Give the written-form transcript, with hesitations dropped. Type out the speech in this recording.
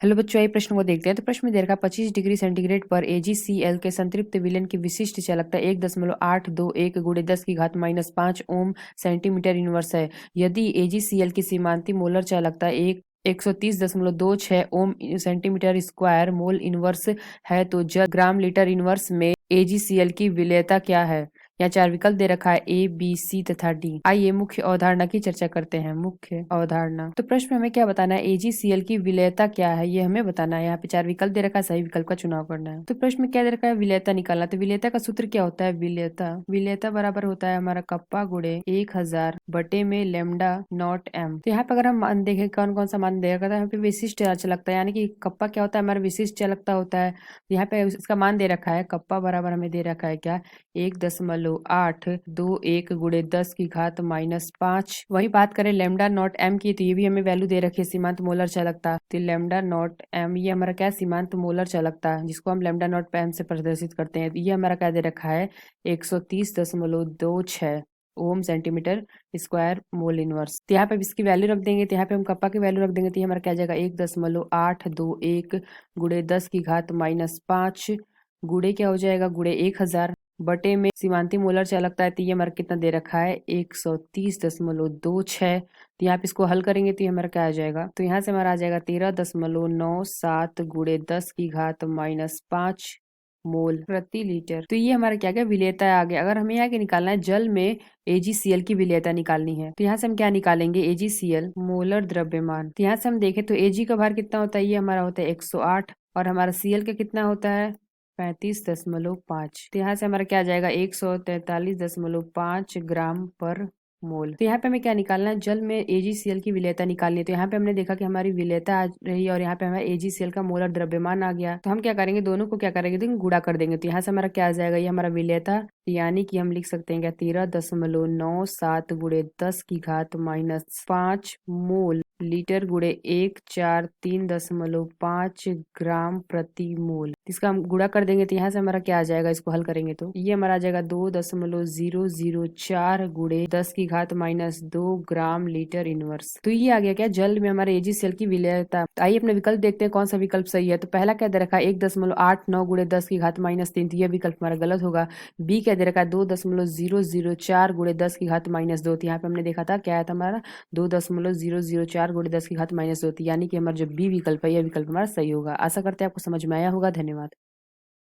Hello बच्चों, ये प्रश्न को देखते हैं। तो प्रश्न में दे रखा 25 डिग्री सेंटीग्रेड पर AgCl के संतृप्त विलयन की विशिष्ट चालकता 1.821 गुणे 10 की घात -5 ओम सेंटीमीटर इनवर्स है। यदि AgCl की सीमांती मोलर चालकता 130.26 ओम सेंटीमीटर स्क्वायर मोल इनवर्स है तो जल ग्राम लीटर इनवर्स में AgCl की विलेयता क्या है। यहाँ 4 विकल्प दे रखा है A, B, C तथा D। आइए मुख्य अवधारणा की चर्चा करते हैं। मुख्य अवधारणा। तो प्रश्न में हमें क्या बताना है, AgCl की विलेयता क्या है ये हमें बताना है। यहाँ पे 4 विकल्प दे रखा है, सही विकल्प का चुनाव करना है। तो प्रश्न में क्या दे रखा है, विलेयता निकालना। तो विलेयता का सूत्र क्या होता है, विलेयता बराबर होता है हमारा कप्पा गुणे 1000 बटे में लेमडा नॉट एम। तो यहाँ पे अगर हम मान देखें कौन कौन सा मान देगा, यहाँ पे विशिष्ट चालकता यानी कि कप्पा क्या होता है, हमारा विशिष्ट चालकता होता है। यहाँ पे इसका मान दे रखा है, कप्पा बराबर हमें दे रखा है क्या, 1.821 गुणे 10 की घात -5। वही बात करें लेमडा नॉट एम की, तो ये भी हमें वैल्यू दे रखी है सीमांत मोलर चालकता। तो लेमडा नॉट एम ये हमारा क्या, सीमांत मोलर चालकता, जिसको हम लेमडा नॉट एम से प्रदर्शित करते हैं। तो ये हमारा क्या दे रखा है, 130.26 ओम सेंटीमीटर स्क्वायर मोल इनवर्स। तो यहाँ पे इसकी वैल्यू रख देंगे, तो यहाँ पे हम कप्पा की वैल्यू रख देंगे, तो ये हमारा क्या आ जाएगा, 1.821 गुणे 10 की घात -5 गुणे क्या हो जाएगा, गुणे 1000 बटे में सीमांती मोलर चालकता है। तो ये हमारा कितना दे रखा है, 130.26। तो यहाँ पे इसको हल करेंगे तो ये हमारा क्या आ जाएगा, तो यहाँ से हमारा आ जाएगा 13.97 गुणे 10 की घात -5 मोल प्रति लीटर। तो ये हमारा क्या क्या विलेयता आ गया। अगर हमें यहाँ के निकालना है जल में AgCl की विलेयता निकालनी है, तो यहाँ से हम क्या निकालेंगे, AgCl मोलर द्रव्यमान। तो यहाँ से हम देखें तो Ag का भार कितना होता है, ये हमारा होता है 108 और हमारा Cl का कितना होता है 35.5। तो यहाँ से हमारा क्या आ जाएगा, 143.5 ग्राम पर मोल। तो यहाँ पे हमें क्या निकालना है, जल में AgCl की विलेयता निकालनी है। तो यहाँ पे हमने देखा कि हमारी विलेयता आ रही है और यहाँ पे हमारा AgCl का मोलर द्रव्यमान आ गया। तो हम क्या करेंगे, दोनों को क्या करेंगे, तो गुणा कर देंगे। तो यहाँ से हमारा क्या आ जाएगा, ये हमारा विलेयता, यानी कि हम लिख सकते हैं क्या, 13.97 गुणे 10 की घात -5 मोल लीटर गुणे 143.5 ग्राम प्रति मोल। इसका हम गुणा कर देंगे, तो यहाँ से हमारा क्या आ जाएगा, इसको हल करेंगे तो ये हमारा आ जाएगा 2.004 गुणे 10 की घात -2 ग्राम लीटर इनवर्स। तो ये आ गया क्या, जल में हमारे AgCl की विलेयता। तो आइए अपने विकल्प देखते हैं कौन सा विकल्प सही है। तो पहला क्या दे रखा है, 1.89 गुणे 10 की घात -3। तो यह विकल्प हमारा गलत होगा। बी क्या दे रखा है, 2.004 गुणे 10 की घात -2। तो यहाँ पे हमने देखा था क्या आया था हमारा, 2.004 गुणे 10 की घात -2। यानी कि हमारा जो बी विकल्प है यह विकल्प हमारा सही होगा। आशा करते हैं आपको समझ में आया होगा। धन्यवाद।